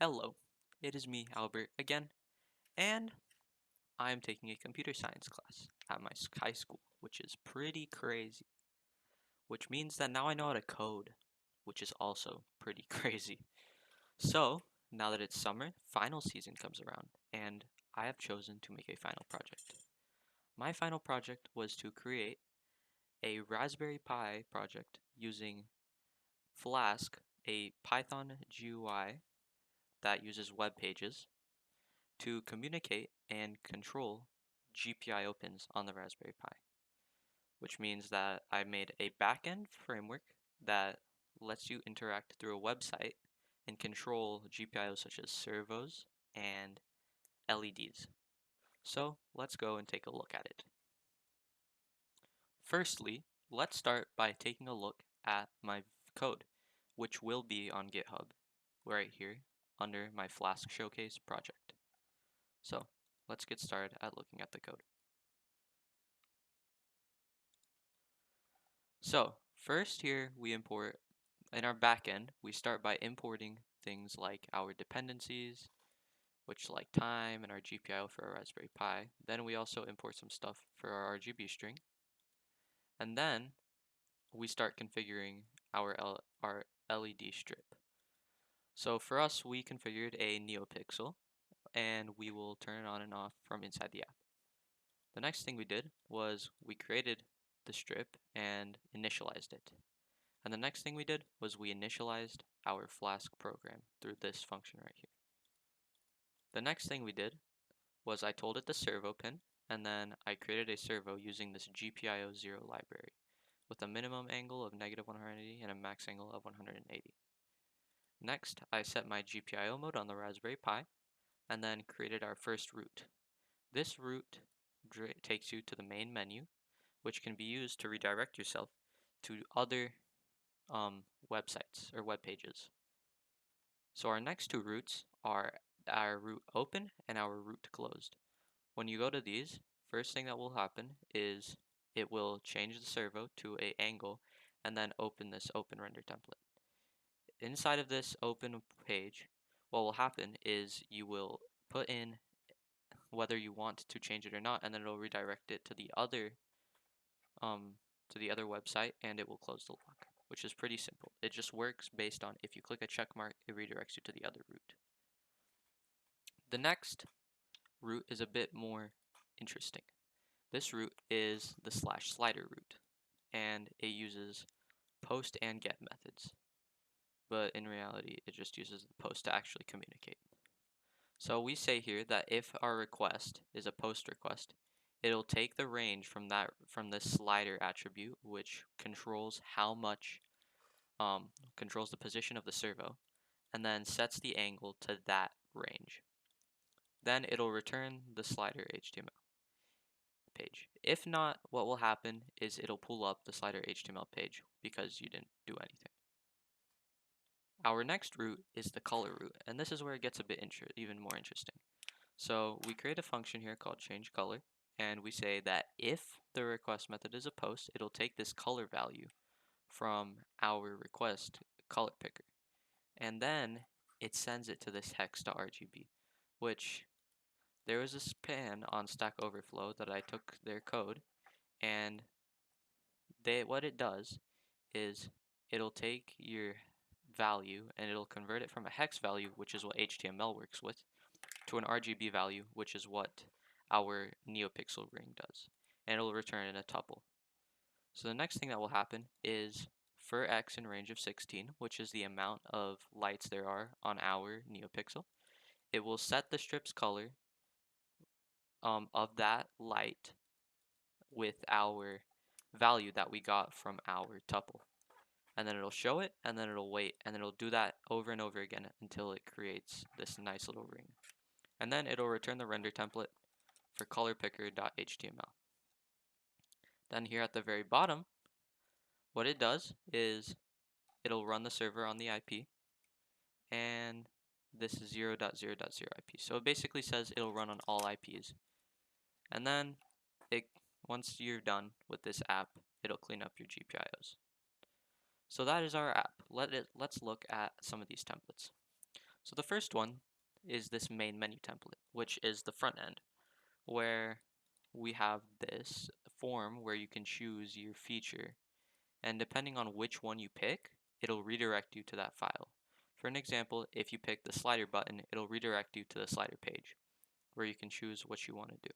Hello, it is me, Albert, again, and I'm taking a computer science class at my high school, which is pretty crazy. Which means that now I know how to code, which is also pretty crazy. So, now that it's summer, final season comes around, and I have chosen to make a final project. My final project was to create a Raspberry Pi project using Flask, a Python GUI that uses web pages to communicate and control GPIO pins on the Raspberry Pi, which means that I made a backend framework that lets you interact through a website and control GPIOs such as servos and LEDs. So let's go and take a look at it. Firstly, let's start by taking a look at my code, which will be on GitHub right here under my Flask Showcase project. So let's get started at looking at the code. So first here we import, in our backend, we start by importing things like our dependencies, which like time and our GPIO for our Raspberry Pi. Then we also import some stuff for our RGB string. And then we start configuring our LED strip. So for us, we configured a NeoPixel, and we will turn it on and off from inside the app. The next thing we did was we created the strip and initialized it. And the next thing we did was we initialized our Flask program through this function right here. The next thing we did was I told it the servo pin, and then I created a servo using this GPIO0 library with a minimum angle of -180 and a max angle of 180. Next, I set my GPIO mode on the Raspberry Pi, and then created our first route. This route takes you to the main menu, which can be used to redirect yourself to other websites or web pages. So our next two routes are our route open and our route closed. When you go to these, first thing that will happen is it will change the servo to a angle and then open this open render template. Inside of this open page, what will happen is you will put in whether you want to change it or not, and then it'll redirect it um, to the other website, and it will close the lock, which is pretty simple. It just works based on if you click a check mark, it redirects you to the other route. The next route is a bit more interesting. This route is the /slider route, and it uses post and get methods, but in reality, it just uses the post to actually communicate. So we say here that if our request is a post request, it'll take the range from this slider attribute, which controls how much controls the position of the servo, and then sets the angle to that range. Then it'll return the slider HTML page. If not, what will happen is it'll pull up the slider HTML page because you didn't do anything. Our next route is the color route, and this is where it gets a bit even more interesting. So we create a function here called change color, and we say that if the request method is a post, it'll take this color value from our request color picker, and then it sends it to this hex.rgb, which there was a span on Stack Overflow that I took their code, and what it does is it'll take your value and it'll convert it from a hex value, which is what HTML works with, to an RGB value, which is what our NeoPixel ring does, and it'll return in a tuple. So the next thing that will happen is for x in range of 16, which is the amount of lights there are on our NeoPixel, it will set the strip's color of that light with our value that we got from our tuple. And then it'll show it, and then it'll wait, and then it'll do that over and over again until it creates this nice little ring. And then it'll return the render template for colorpicker.html. Then here at the very bottom, what it does is it'll run the server on the IP, and this is 0.0.0 IP. So it basically says it'll run on all IPs. And then once you're done with this app, it'll clean up your GPIOs. So that is our app. Let's look at some of these templates. So the first one is this main menu template, which is the front end, where we have this form where you can choose your feature, and depending on which one you pick, it'll redirect you to that file. For an example, if you pick the slider button, it'll redirect you to the slider page, where you can choose what you want to do.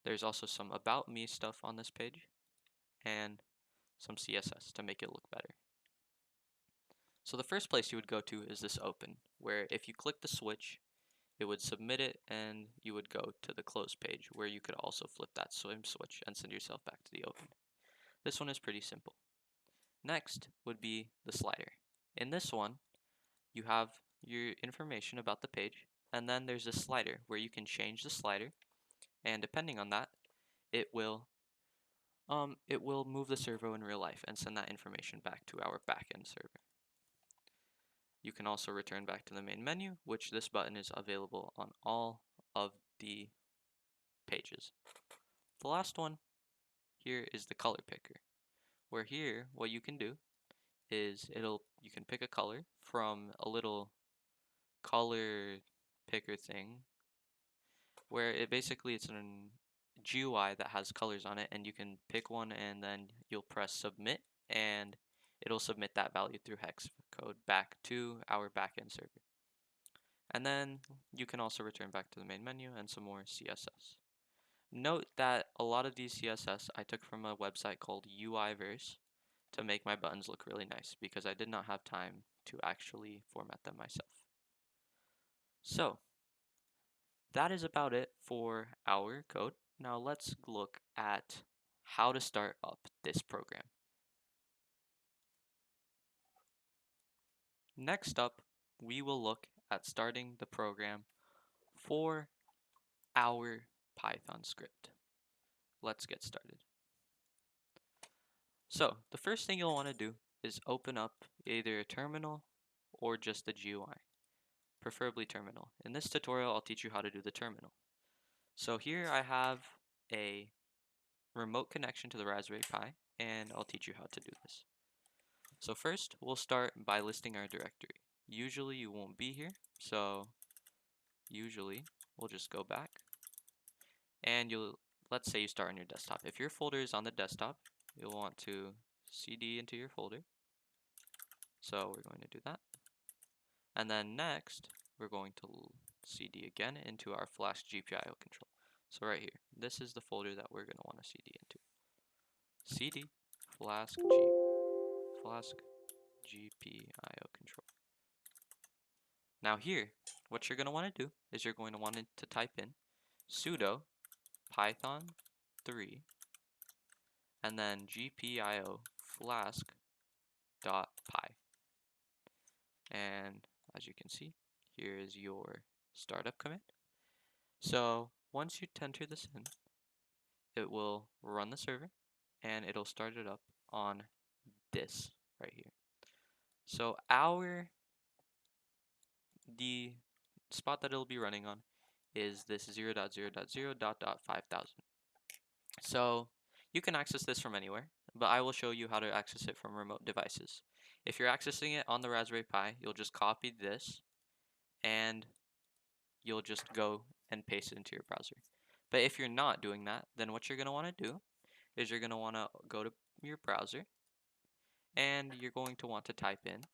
There's also some About Me stuff on this page, and some CSS to make it look better. So the first place you would go to is this open, where if you click the switch, it would submit it and you would go to the close page, where you could also flip that same switch and send yourself back to the open. This one is pretty simple. Next would be the slider. In this one, you have your information about the page, and then there's a slider where you can change the slider, and depending on that, it will move the servo in real life and send that information back to our backend server. You can also return back to the main menu, which this button is available on all of the pages. The last one here is the color picker, where here what you can do is you can pick a color from a little color picker thing, where it's an GUI that has colors on it, and you can pick one and then you'll press submit, and it'll submit that value through hex code back to our backend server. And then you can also return back to the main menu and some more CSS. Note that a lot of these CSS I took from a website called UIverse to make my buttons look really nice, because I did not have time to actually format them myself. So that is about it for our code. Now let's look at how to start up this program. Next up, we will look at starting the program for our Python script. Let's get started. So the first thing you'll want to do is open up either a terminal or just a GUI, preferably terminal. In this tutorial, I'll teach you how to do the terminal. So here I have a remote connection to the Raspberry Pi, and I'll teach you how to do this. So first, we'll start by listing our directory. Usually you won't be here, so usually we'll just go back, and let's say you start on your desktop. If your folder is on the desktop, you'll want to cd into your folder. So we're going to do that. And then next, we're going to cd again into our Flask GPIO control. So right here, this is the folder that we're going to want to cd into. cd Flask GPIO control. Now here, what you're going to want to do is you're going to want to type in sudo python 3 and then gpio flask.py. And as you can see, here is your startup command. So once you enter this in, it will run the server and it'll start it up on this right here. So the spot that it'll be running on is this 0.0.0.5000. So you can access this from anywhere, but I will show you how to access it from remote devices. If you're accessing it on the Raspberry Pi, you'll just copy this and you'll just go and paste it into your browser. But if you're not doing that, then what you're going to want to do is you're going to want to go to your browser and you're going to want to type in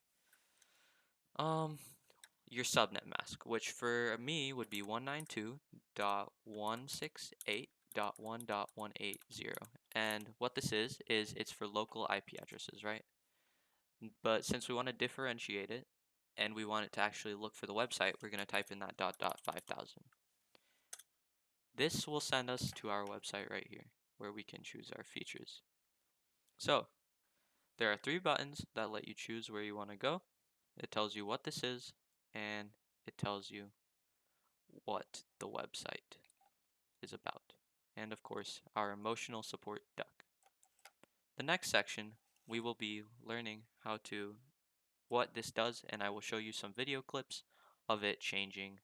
your subnet mask, which for me would be 192.168.1.180. And what this is it's for local IP addresses, right? But since we want to differentiate it and we want it to actually look for the website, we're going to type in that .5000. This will send us to our website right here, where we can choose our features. So there are 3 buttons that let you choose where you want to go. It tells you what this is, and it tells you what the website is about. And of course, our emotional support duck. The next section, we will be learning what this does, and I will show you some video clips of it changing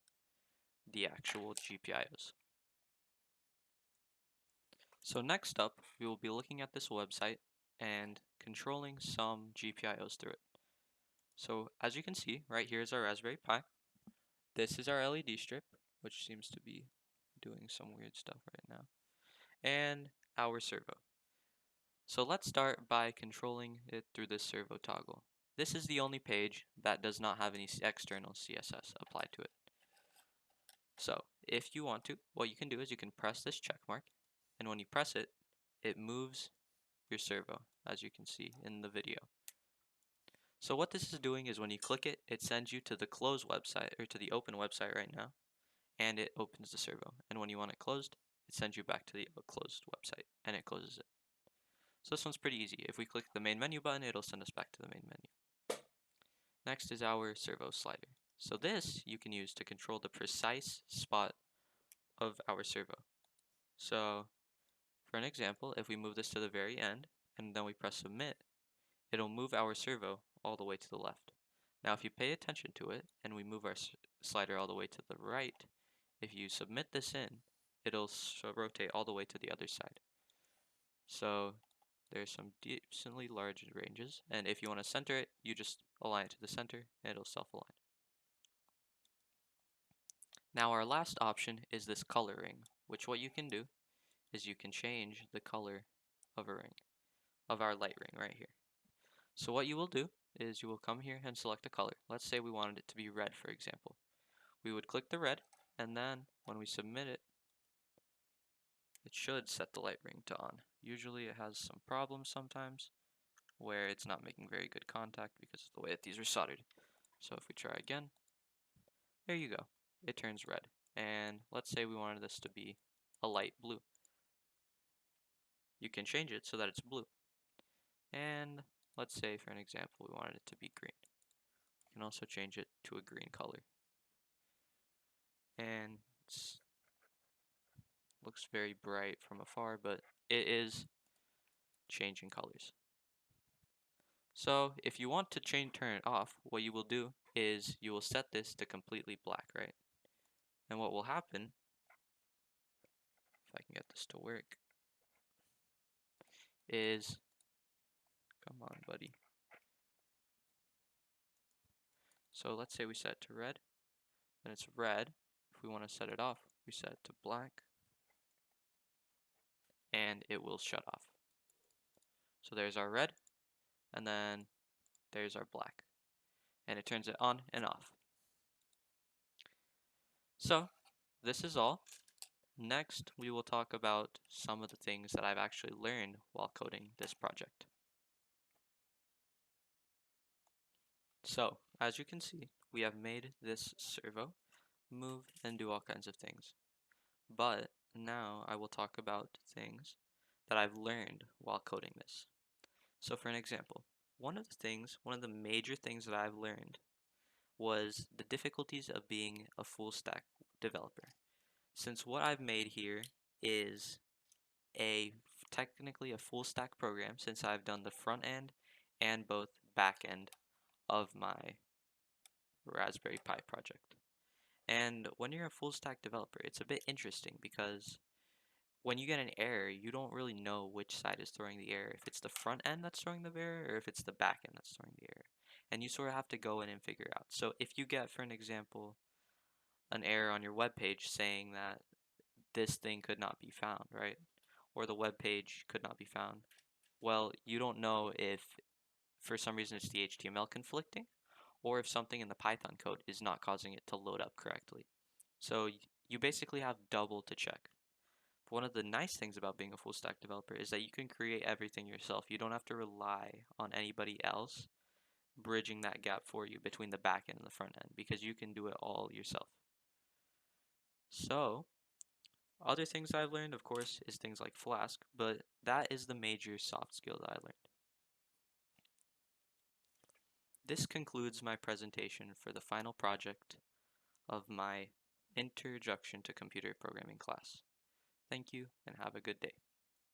the actual GPIOs. So next up, we will be looking at this website and controlling some GPIOs through it. So as you can see, right here is our Raspberry Pi. This is our LED strip, which seems to be doing some weird stuff right now, and our servo. So let's start by controlling it through this servo toggle. This is the only page that does not have any external CSS applied to it. So if you want to, what you can do is you can press this check mark, and when you press it, it moves your servo, as you can see in the video. So what this is doing is when you click it, it sends you to the closed website, or to the open website right now, and it opens the servo. And when you want it closed, it sends you back to the closed website, and it closes it. So this one's pretty easy. If we click the main menu button, it'll send us back to the main menu. Next is our servo slider. So this you can use to control the precise spot of our servo. So for an example, if we move this to the very end, and then we press submit, it'll move our servo all the way to the left. Now if you pay attention to it, and we move our slider all the way to the right, if you submit this in, it'll rotate all the way to the other side. So there's some decently large ranges, and if you want to center it, you just align it to the center, and it'll self-align. Now our last option is this color ring, which what you can do is you can change the color of a ring, of our light ring right here. So what you will do is you will come here and select a color. Let's say we wanted it to be red, for example. We would click the red, and then when we submit it, it should set the light ring to on. Usually it has some problems sometimes where it's not making very good contact because of the way that these are soldered. So if we try again, there you go. It turns red. And let's say we wanted this to be a light blue. You can change it so that it's blue. And let's say for an example we wanted it to be green. You can also change it to a green color. And it looks very bright from afar, but it is changing colors. So if you want to turn it off, what you will do is you will set this to completely black, right? And what will happen, if I can get this to work, is, come on buddy. So let's say we set it to red, then it's red. If we want to set it off, we set it to black, and it will shut off. So there's our red, and then there's our black, and it turns it on and off. So this is all. Next, we will talk about some of the things that I've actually learned while coding this project. So, as you can see, we have made this servo move and do all kinds of things. But now I will talk about things that I've learned while coding this. So for an example, one of the major things that I've learned was the difficulties of being a full stack developer. Since what I've made here is technically a full stack program, since I've done the front end and both back end of my Raspberry Pi project. And when you're a full stack developer, it's a bit interesting because when you get an error, you don't really know which side is throwing the error, if it's the front end that's throwing the error or if it's the back end that's throwing the error. And you sort of have to go in and figure out. So if you get, for an example, an error on your web page saying that this thing could not be found, right? Or the web page could not be found. Well, you don't know if for some reason it's the HTML conflicting, or if something in the Python code is not causing it to load up correctly. So you basically have double to check. But one of the nice things about being a full stack developer is that you can create everything yourself. You don't have to rely on anybody else bridging that gap for you between the back end and the front end, because you can do it all yourself. So other things I've learned, of course, is things like Flask, but that is the major soft skill that I learned. This concludes my presentation for the final project of my Introduction to Computer Programming class. Thank you and have a good day.